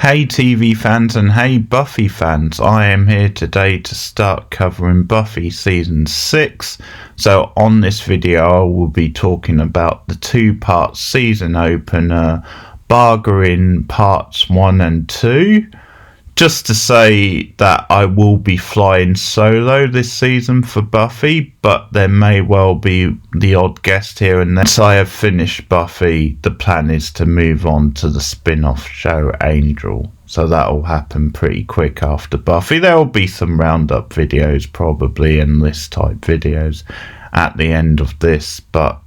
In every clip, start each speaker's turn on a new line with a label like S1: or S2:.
S1: Hey TV fans and hey Buffy fans, I am here today to start covering Buffy Season 6. So on this video I will be talking about the two-part season opener, Bargain Parts 1 and 2. Just to say that I will be flying solo this season for Buffy, but there may well be the odd guest here and there. Once I have finished Buffy, the plan is to move on to the spin-off show Angel. So that will happen pretty quick after Buffy. There will be some roundup videos probably and list type videos at the end of this, but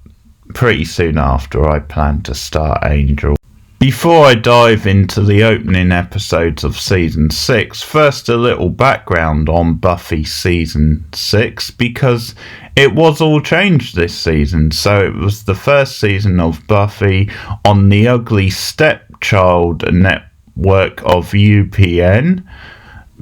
S1: pretty soon after I plan to start Angel. Before I dive into the opening episodes of Season 6, first a little background on Buffy Season 6, because it was all changed this season. So it was the first season of Buffy on the Ugly Stepchild network of UPN.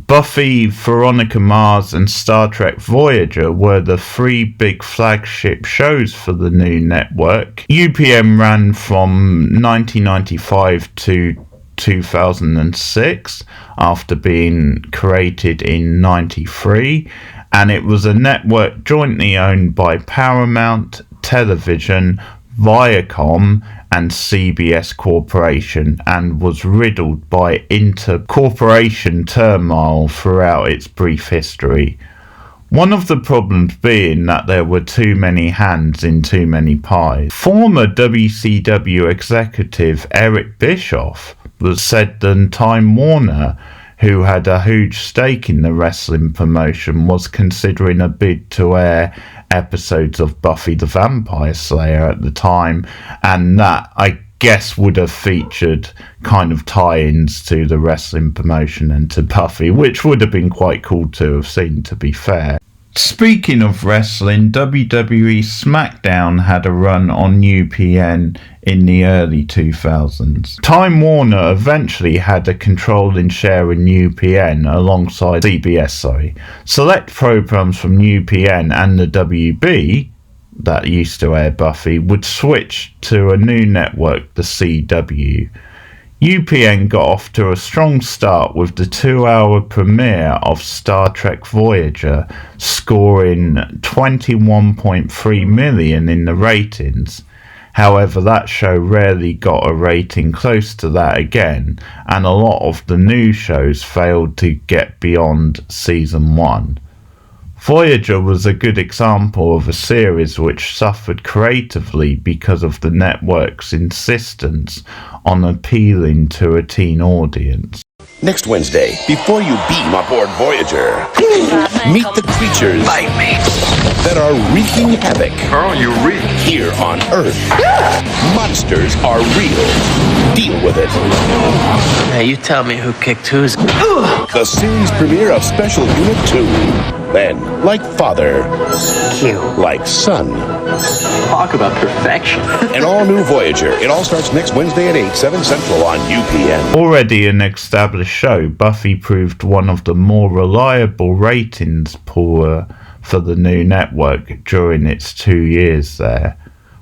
S1: Buffy, Veronica Mars and Star Trek Voyager were the three big flagship shows for the new network. UPN ran from 1995 to 2006 after being created in 93, and it was a network jointly owned by Paramount Television, Viacom and CBS Corporation, and was riddled by inter-corporation turmoil throughout its brief history. One of the problems being that there were too many hands in too many pies. Former WCW executive Eric Bischoff was said that Time Warner, who had a huge stake in the wrestling promotion, was considering a bid to air episodes of Buffy the Vampire Slayer at the time, and that I guess would have featured kind of tie-ins to the wrestling promotion and to Buffy, which would have been quite cool to have seen, to be fair. Speaking of wrestling, WWE SmackDown had a run on UPN in the early 2000s. Time Warner eventually had a controlling share in UPN alongside CBS. Select programs from UPN and the WB that used to air Buffy would switch to a new network, the CW. UPN got off to a strong start with the 2-hour premiere of Star Trek Voyager, scoring 21.3 million in the ratings. However, that show rarely got a rating close to that again, and a lot of the new shows failed to get beyond season 1. Voyager was a good example of a series which suffered creatively because of the network's insistence on appealing to a teen audience.
S2: Next Wednesday, before you beam aboard Voyager, meet the creatures that are wreaking havoc.
S3: Oh, you reek.
S2: Here on Earth. Monsters are real. Deal with it.
S4: Now you tell me who kicked who's.
S2: The series premiere of Special Unit 2. Then, like father,
S4: Cute.
S2: like son.
S4: Talk about perfection.
S2: An all-new Voyager. It all starts next Wednesday at 8, 7 Central on UPN.
S1: Already an established show, Buffy proved one of the more reliable ratings puller for the new network during its 2 years there.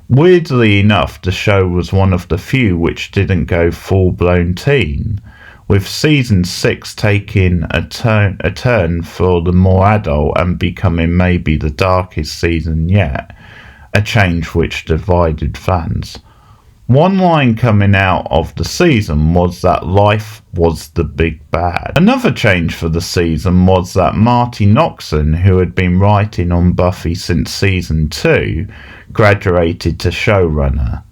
S1: Weirdly enough, the show was one of the few which didn't go full-blown teen, with season 6 taking a turn for the more adult and becoming maybe the darkest season yet, a change which divided fans. One line coming out of the season was that life was the big bad. Another change for the season was that Marty Noxon, who had been writing on Buffy since season 2, graduated to showrunner.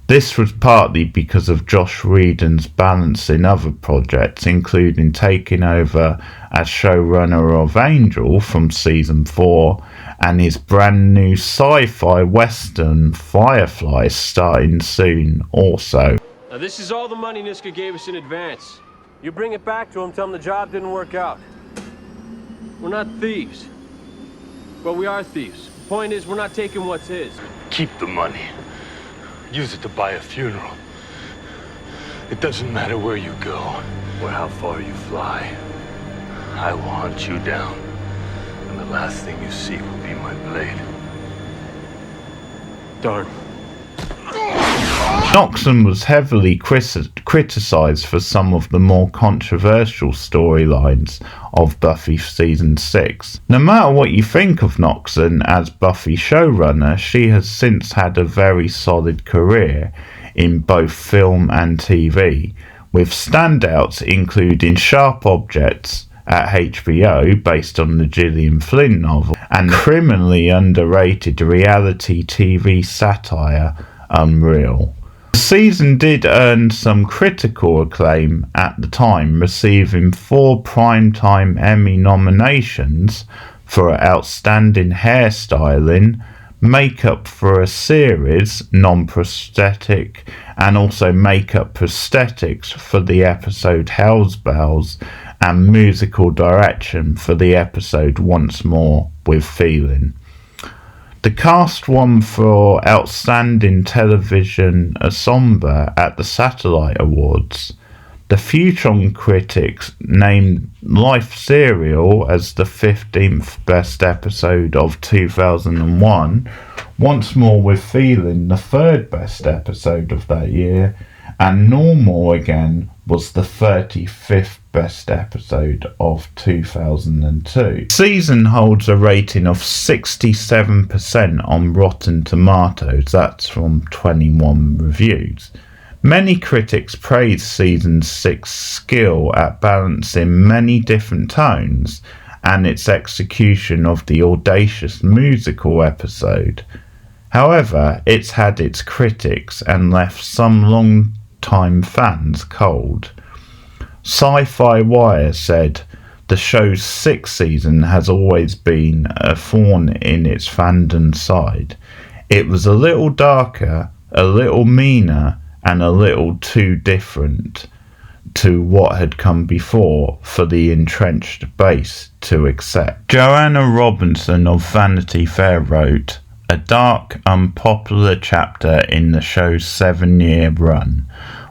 S1: This was partly because of Josh Whedon's balancing other projects, including taking over as showrunner of Angel from season 4 and his brand new sci-fi western Firefly starting soon also.
S5: Now this is all the money Niska gave us in advance. You bring it back to him, tell him the job didn't work out. We're not thieves. Well, we are thieves. The point is, we're not taking what's his.
S3: Keep the money. Use it to buy a funeral. It doesn't matter where you go or how far you fly. I will hunt you down, and the last thing you see will be my blade.
S5: Darn.
S1: Noxon was heavily criticised for some of the more controversial storylines of Buffy Season 6. No matter what you think of Noxon as Buffy showrunner, she has since had a very solid career in both film and TV, with standouts including Sharp Objects at HBO based on the Gillian Flynn novel, and criminally underrated reality TV satire Unreal. The season did earn some critical acclaim at the time, receiving 4 Primetime Emmy nominations for outstanding hairstyling, makeup for a series, non-prosthetic, and also makeup prosthetics for the episode Hell's Bells, and musical direction for the episode Once More with Feeling. The cast won for Outstanding Television Ensemble at the Satellite Awards. The Futon critics named Life Serial as the 15th best episode of 2001, Once More with Feeling the 3rd best episode of that year, and Normal Again was the 35th best episode of 2002. The season holds a rating of 67% on Rotten Tomatoes, that's from 21 reviews. Many critics praise Season 6's skill at balancing many different tones and its execution of the audacious musical episode. However, it's had its critics and left some long-time fans cold. Sci-Fi Wire said, "The show's 6th season has always been a thorn in its fandom side. It was a little darker, a little meaner, and a little too different to what had come before for the entrenched base to accept." Joanna Robinson of Vanity Fair wrote, "A dark, unpopular chapter in the show's 7-year run.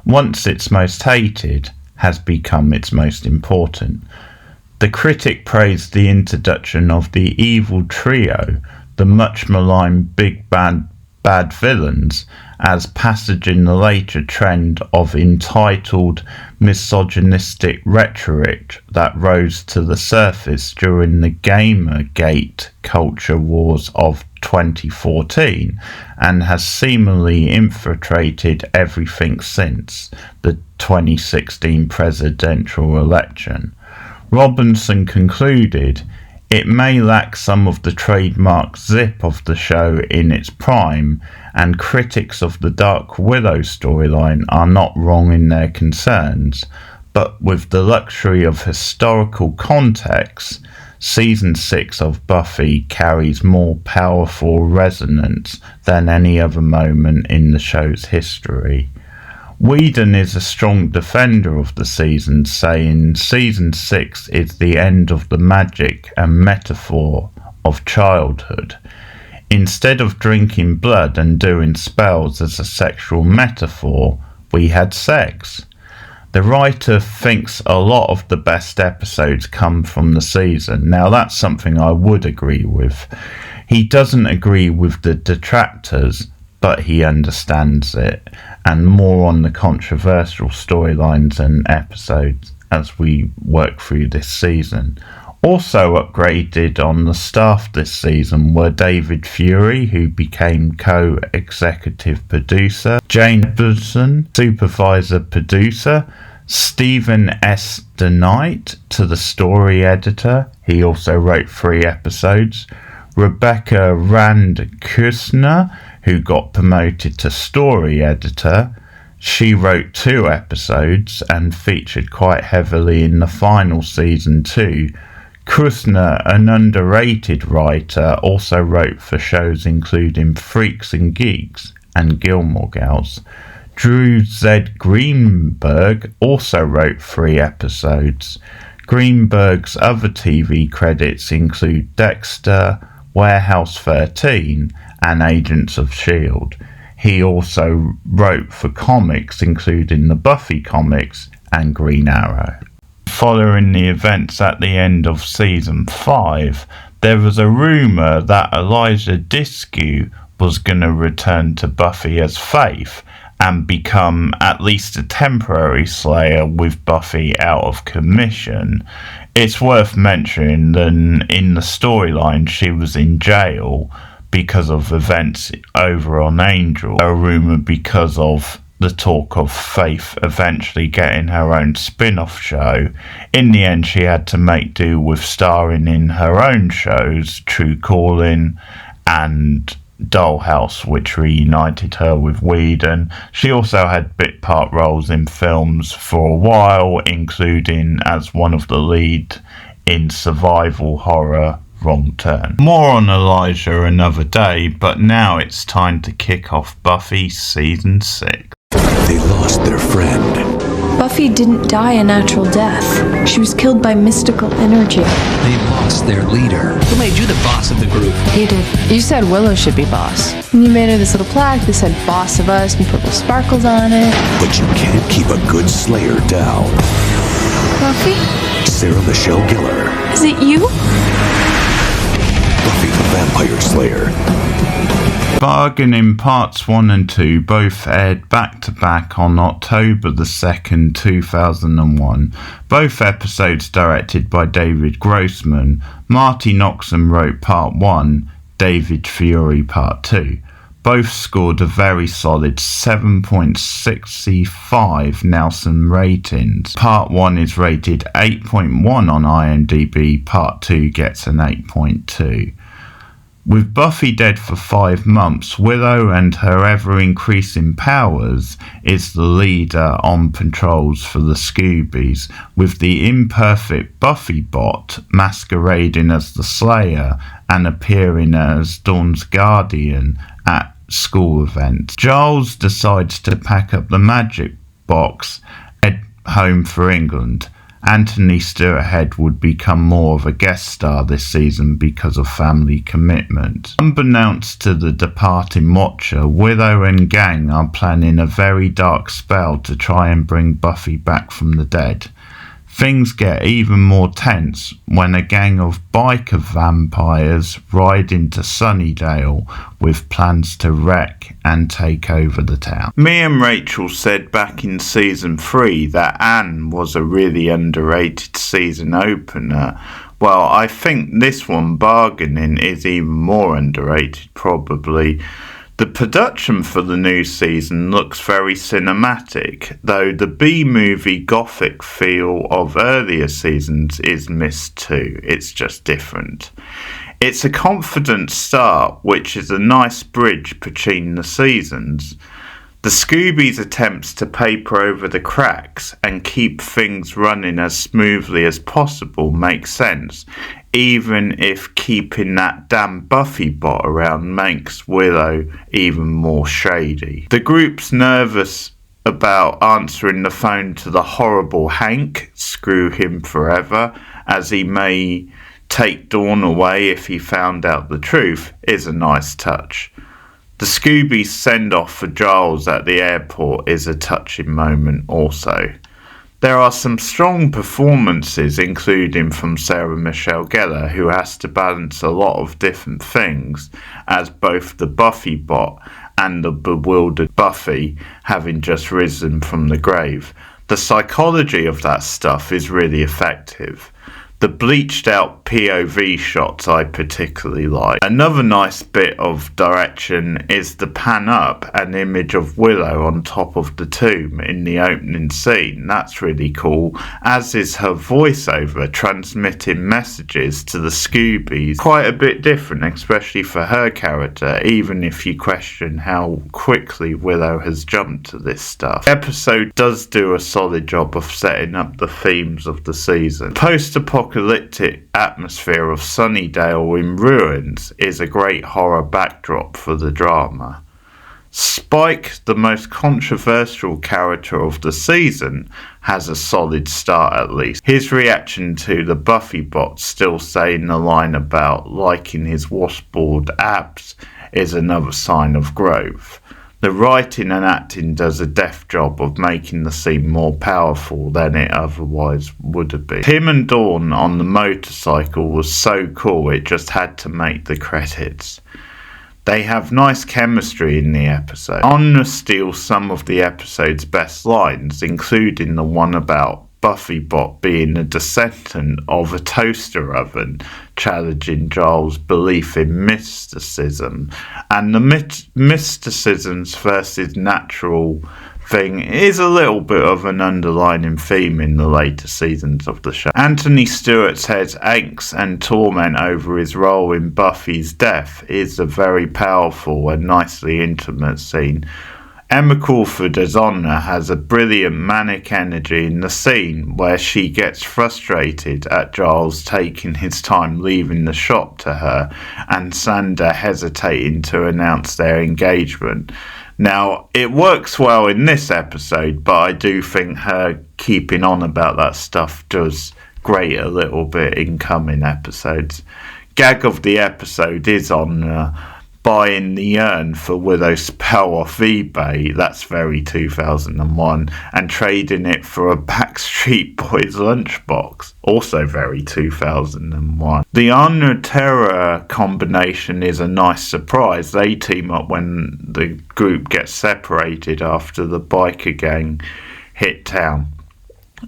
S1: Once its most hated, has become its most important." The critic praised the introduction of the evil trio, the much maligned big bad villains, as passage in the later trend of entitled misogynistic rhetoric that rose to the surface during the Gamergate culture wars of 2014 and has seemingly infiltrated everything since the 2016 presidential election. Robinson concluded, "It may lack some of the trademark zip of the show in its prime, and critics of the Dark Willow storyline are not wrong in their concerns, but with the luxury of historical context, Season 6 of Buffy carries more powerful resonance than any other moment in the show's history." Whedon is a strong defender of the season, saying Season 6 is the end of the magic and metaphor of childhood. Instead of drinking blood and doing spells as a sexual metaphor, we had sex. The writer thinks a lot of the best episodes come from the season. Now that's something I would agree with. He doesn't agree with the detractors, but he understands it, and more on the controversial storylines and episodes as we work through this season. Also upgraded on the staff this season were David Fury, who became co-executive producer, Jane Edmondson, supervisor producer, Stephen S. DeKnight to the story editor, he also wrote 3 episodes, Rebecca Rand Kushner, who got promoted to story editor. She wrote 2 episodes and featured quite heavily in the final season too. Kushner, an underrated writer, also wrote for shows including Freaks and Geeks and Gilmore Girls. Drew Z. Greenberg also wrote 3 episodes. Greenberg's other TV credits include Dexter, Warehouse 13 and Agents of S.H.I.E.L.D. He also wrote for comics including the Buffy comics and Green Arrow. Following the events at the end of Season 5, there was a rumour that Elijah Diskew was going to return to Buffy as Faith, and become at least a temporary Slayer with Buffy out of commission. It's worth mentioning that in the storyline she was in jail because of events over on Angel, a rumour because of the talk of Faith eventually getting her own spin-off show. In the end, she had to make do with starring in her own shows, True Calling and Dollhouse, which reunited her with Whedon. She also had bit part roles in films for a while, including as one of the lead in survival horror Wrong Turn. More on Elijah another day, but now it's time to kick off Buffy Season 6.
S2: They lost their friend.
S6: Buffy didn't die a natural death. She was killed by mystical energy.
S7: They lost their leader. Who made you the boss of the group?
S6: He did.
S8: You said Willow should be boss. And you made her this little plaque that said boss of us and purple sparkles on it.
S2: But you can't keep a good Slayer down.
S6: Buffy?
S2: Sarah Michelle Gellar.
S6: Is it you?
S2: Buffy the Vampire Slayer.
S1: Bargain Parts 1 and 2 both aired back to back on October the 2nd, 2001. Both episodes directed by David Grossman. Marty Noxon wrote Part 1, David Fiore Part 2. Both scored a very solid 7.65 Nelson ratings. Part 1 is rated 8.1 on IMDb, Part 2 gets an 8.2. With Buffy dead for 5 months, Willow and her ever-increasing powers is the leader on patrols for the Scoobies, with the imperfect Buffy bot masquerading as the Slayer and appearing as Dawn's guardian at school events. Giles decides to pack up the magic box and head home for England. Anthony Stewart would become more of a guest star this season because of family commitment. Unbeknownst to the departing Watcher, Willow and gang are planning a very dark spell to try and bring Buffy back from the dead. Things get even more tense when a gang of biker vampires ride into Sunnydale with plans to wreck and take over the town. Me and Rachel said back in season 3 that Anne was a really underrated season opener. Well, I think this one, Bargaining, is even more underrated probably. The production for the new season looks very cinematic, though the B-movie gothic feel of earlier seasons is missed too. It's just different. It's a confident start, which is a nice bridge between the seasons. The Scoobies' attempts to paper over the cracks and keep things running as smoothly as possible makes sense, even if keeping that damn Buffy bot around makes Willow even more shady. The group's nervous about answering the phone to the horrible Hank, screw him forever, as he may take Dawn away if he found out the truth, is a nice touch. The Scoobies send-off for Giles at the airport is a touching moment also. There are some strong performances, including from Sarah Michelle Gellar, who has to balance a lot of different things, as both the Buffy bot and the bewildered Buffy, having just risen from the grave. The psychology of that stuff is really effective. The bleached out POV shots I particularly like. Another nice bit of direction is the pan up an image of Willow on top of the tomb in the opening scene. That's really cool, as is her voiceover transmitting messages to the Scoobies. Quite a bit different, especially for her character, even if you question how quickly Willow has jumped to this stuff. The episode does do a solid job of setting up the themes of the season. Post-apocalyptic atmosphere of Sunnydale in ruins is a great horror backdrop for the drama. Spike, the most controversial character of the season, has a solid start at least. His reaction to the Buffy bot still saying the line about liking his washboard abs is another sign of growth. The writing and acting does a deft job of making the scene more powerful than it otherwise would have been. Him and Dawn on the motorcycle was so cool it just had to make the credits. They have nice chemistry in the episode. Anna steals some of the episode's best lines, including the one about Buffy Bot being a descendant of a toaster oven, challenging Giles' belief in mysticism. And the mysticisms versus natural thing is a little bit of an underlining theme in the later seasons of the show. Anthony Stewart's head's angst and torment over his role in Buffy's death is a very powerful and nicely intimate scene. Emma Crawford as Anna has a brilliant manic energy in the scene where she gets frustrated at Giles taking his time leaving the shop to her and Xander hesitating to announce their engagement. Now, it works well in this episode, but I do think her keeping on about that stuff does grate a little bit in coming episodes. Gag of the episode is on buying the urn for Willow's spell off eBay, that's very 2001, and trading it for a Backstreet Boys lunchbox, also very 2001. The Anna Terra combination is a nice surprise. They team up when the group gets separated after the biker gang hit town.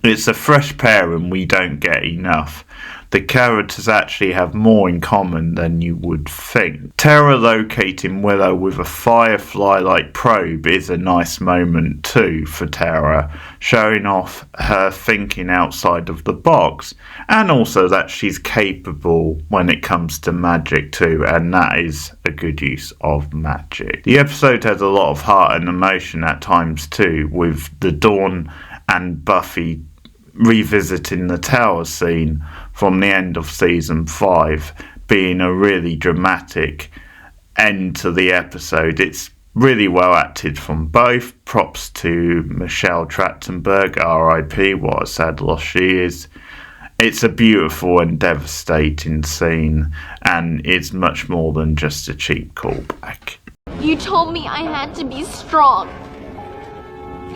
S1: It's a fresh pair and we don't get enough. The characters actually have more in common than you would think. Terra locating Willow with a Firefly-like probe is a nice moment too for Terra, showing off her thinking outside of the box, and also that she's capable when it comes to magic too, and that is a good use of magic. The episode has a lot of heart and emotion at times too, with the Dawn and Buffy revisiting the tower scene from the end of season 5 being a really dramatic end to the episode. It's really well acted from both. Props to Michelle Trachtenberg, R.I.P. what a sad loss she is. It's a beautiful and devastating scene, and it's much more than just a cheap callback.
S9: You told me I had to be strong,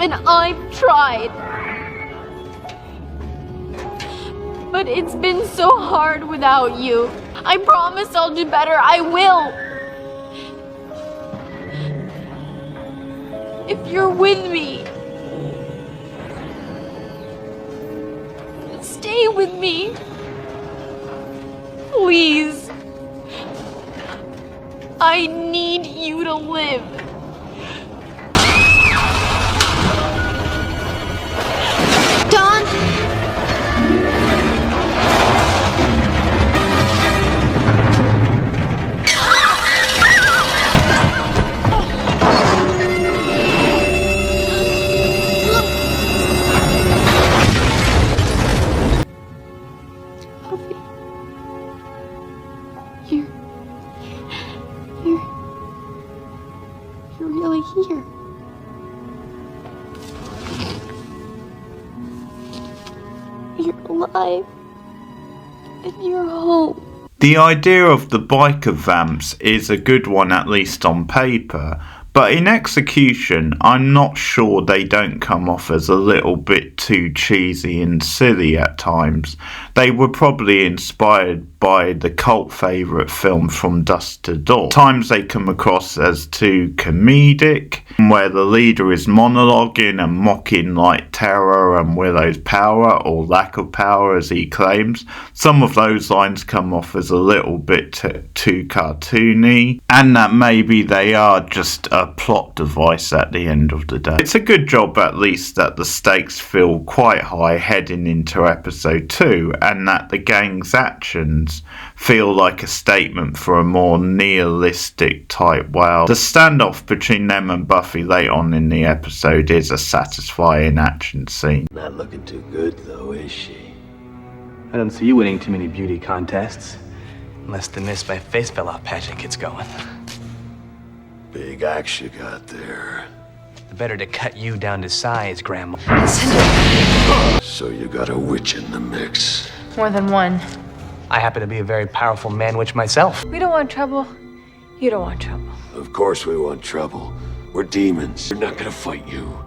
S9: and I've tried. But it's been so hard without you. I promise I'll do better. I will. If you're with me. Stay with me. Please. I need you to live. Dawn! You're really here. You're alive. And you're home.
S1: The idea of the biker vamps is a good one, at least on paper, but in execution I'm not sure they don't come off as a little bit too cheesy and silly at times. They were probably inspired by the cult favourite film From Dusk to Dawn. At times they come across as too comedic, where the leader is monologuing and mocking like Terra and Willow's power, or lack of power as he claims. Some of those lines come off as a little bit too cartoony, and that maybe they are just a plot device at the end of the day. It's a good job at least that the stakes feel quite high heading into episode 2, and that the gang's actions feel like a statement for a more nihilistic type world. The standoff between them and Buffy late on in the episode is a satisfying action scene.
S10: Not looking too good though, is she?
S4: I don't see you winning too many beauty contests. Unless the Miss My Face Fell Off pageant gets going.
S10: Big axe you got there.
S4: The better to cut you down to size, Grandma.
S10: So you got a witch in the mix.
S8: More than one.
S4: I happen to be a very powerful man witch myself.
S8: We don't want trouble. You don't want trouble.
S10: Of course we want trouble. We're demons. We're not gonna fight you.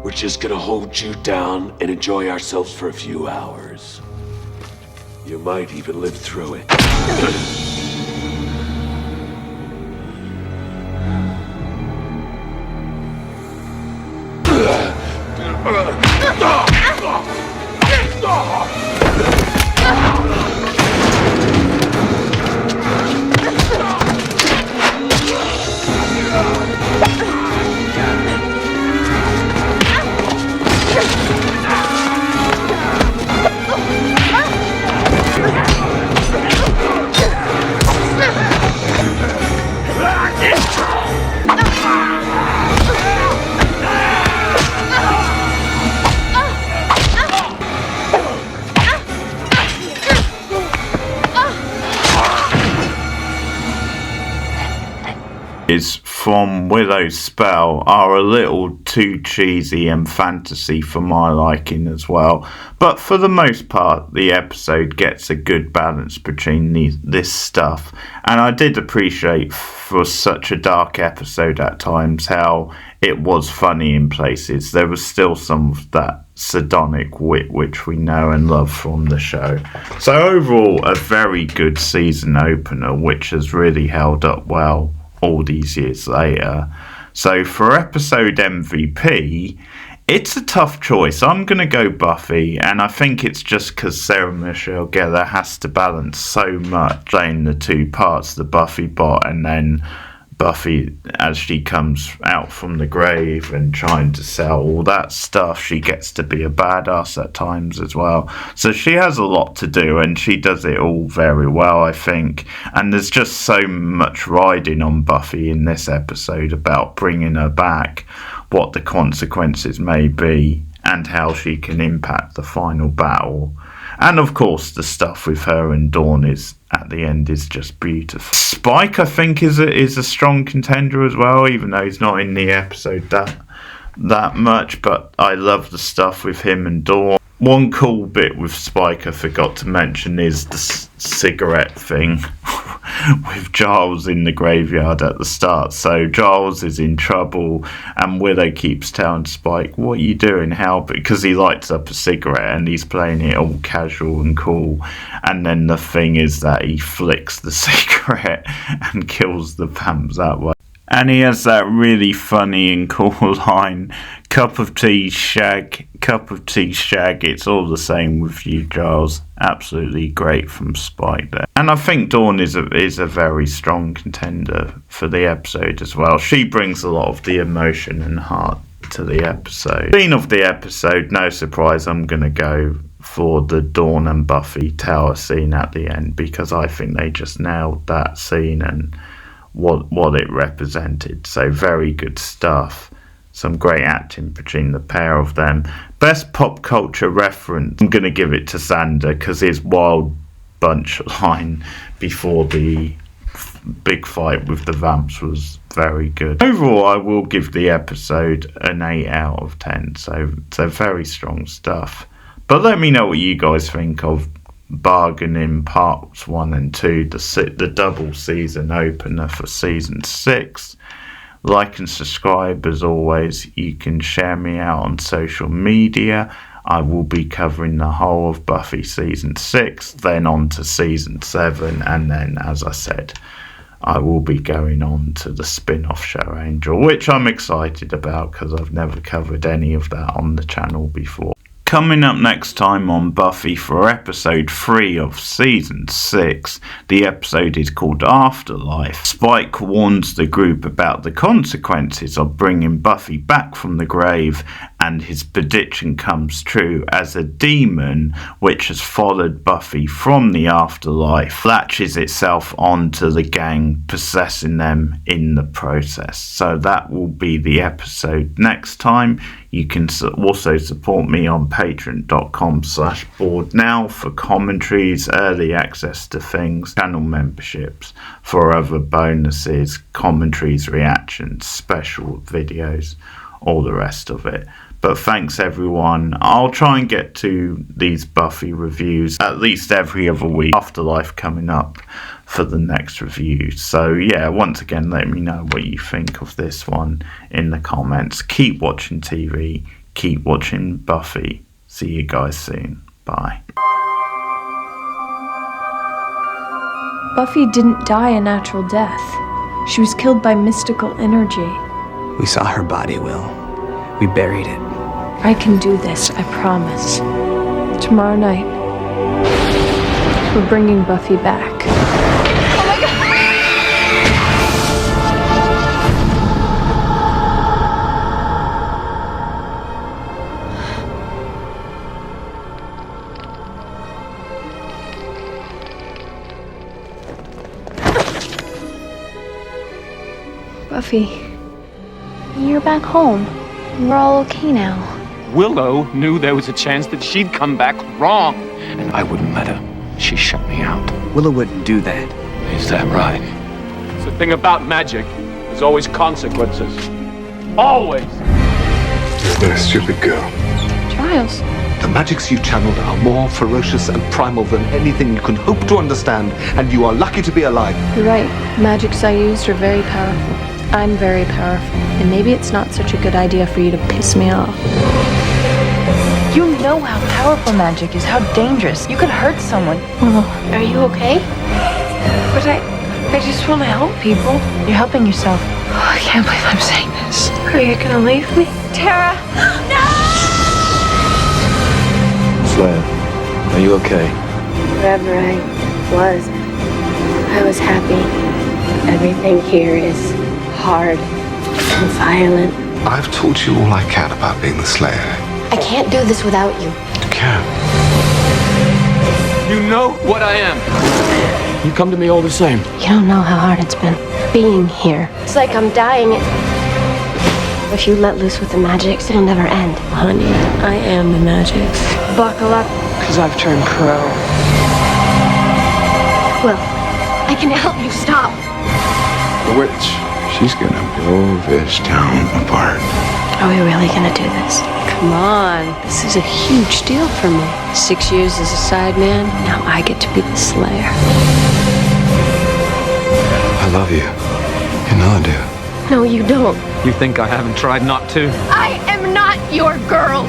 S10: We're just gonna hold you down and enjoy ourselves for a few hours. You might even live through it.
S1: From Willow's spell are a little too cheesy and fantasy for my liking as well, but for the most part the episode gets a good balance between this stuff, and I did appreciate for such a dark episode at times how it was funny in places. There was still some of that sardonic wit which we know and love from the show. So overall, a very good season opener which has really held up well all these years later. So for episode MVP, it's a tough choice. I'm going to go Buffy, and I think it's just because Sarah Michelle Gellar has to balance so much, playing the two parts, the Buffy bot and then Buffy as she comes out from the grave and trying to sell all that stuff. She gets to be a badass at times as well. So she has a lot to do, and she does it all very well, I think. And there's just so much riding on Buffy in this episode about bringing her back, what the consequences may be, and how she can impact the final battle. And of course, the stuff with her and Dawn is at the end is just beautiful. Spike, I think, is a strong contender as well, even though he's not in the episode that much. But I love the stuff with him and Dawn. One cool bit with Spike I forgot to mention is the cigarette thing with Giles in the graveyard at the start. So Giles is in trouble and Willow keeps telling Spike, what are you doing? How? Because he lights up a cigarette and he's playing it all casual and cool. And then the thing is that he flicks the cigarette and kills the vamps that way. And he has that really funny and cool line, cup of tea, shag, it's all the same with you, Giles. Absolutely great from Spike there. And I think Dawn is a very strong contender for the episode as well. She brings a lot of the emotion and heart to the episode. Scene of the episode, no surprise, I'm going to go for the Dawn and Buffy tower scene at the end, because I think they just nailed that scene and what it represented. So very good stuff. Some great acting between the pair of them. Best pop culture reference, I'm going to give it to Xander, because his Wild Bunch line before the big fight with the vamps was very good. Overall, I will give the episode an 8 out of 10. So very strong stuff. But let me know what you guys think of Bargaining Parts 1 and 2, the double season opener for season 6. Like and subscribe as always. You can share me out on social media. I will be covering the whole of Buffy season 6, then on to season 7, and then, as I said, I will be going on to the spin-off show Angel, which I'm excited about because I've never covered any of that on the channel before. Coming up next time on Buffy for episode 3 of season 6, the episode is called Afterlife. Spike warns the group about the consequences of bringing Buffy back from the grave, and his prediction comes true as a demon which has followed Buffy from the afterlife latches itself onto the gang, possessing them in the process. So that will be the episode next time. You can also support me on patreon.com/boardnow for commentaries, early access to things, channel memberships for other bonuses, commentaries, reactions, special videos, all the rest of it. But thanks everyone. I'll try and get to these Buffy reviews at least every other week. Afterlife coming up for the next review. So yeah, once again, let me know what you think of this one in the comments. Keep watching TV. Keep watching Buffy. See you guys soon. Bye.
S6: Buffy didn't die a natural death. She was killed by mystical energy.
S4: We saw her body, Will. We buried it.
S6: I can do this, I promise. Tomorrow night, we're bringing Buffy back.
S9: Oh my god!
S6: Buffy, you're back home. We're all okay now.
S11: Willow knew there was a chance that she'd come back wrong, and I wouldn't let her. She shut me out.
S4: Willow wouldn't do that.
S3: Is that right?
S5: It's the thing about magic. There's always consequences. Always!
S3: You've been a stupid girl.
S6: Giles.
S12: The magics you channeled are more ferocious and primal than anything you can hope to understand, and you are lucky to be alive.
S6: You're right. Magics I used are very powerful. I'm very powerful, and maybe it's not such a good idea for you to piss me off.
S8: You know how powerful magic is, how dangerous. You could hurt someone.
S6: Well,
S9: Are you okay?
S8: But I just want to help people. You're helping yourself. Oh, I can't believe I'm saying this. Are you gonna leave me?
S9: Tara! No!
S3: Slayer, are you okay?
S13: Wherever I was happy. Everything here is hard and violent.
S12: I've taught you all I can about being the Slayer.
S13: I can't do this without you.
S12: You can.
S5: You know what I am. You come to me all the same.
S13: You don't know how hard it's been being here. It's like I'm dying. If you let loose with the magics, it'll never end.
S6: honey, I am the magics.
S13: Buckle up.
S8: Because I've turned crow.
S13: Well, I can help you stop.
S3: The witch. She's gonna blow this town apart.
S13: Are we really gonna do this?
S6: Come on, this is a huge deal for me. 6 years as a sideman, now I get to be the Slayer.
S3: I love you. You know I do.
S13: No, you don't.
S11: You think I haven't tried not to?
S9: I am not your girl!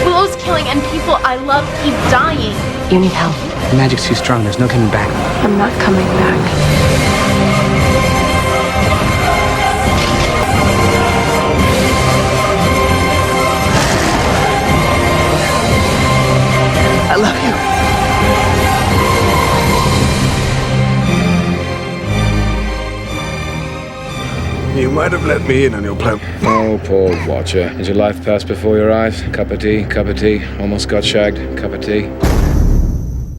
S9: Willow's killing and people I love keep dying.
S13: You need help.
S4: The magic's too strong. There's no coming back.
S6: I'm not coming back.
S4: I love you.
S3: You might have let me in on your plan.
S14: Oh, Paul Watcher. Did your life pass before your eyes? Cup of tea, almost got shagged. Cup of tea.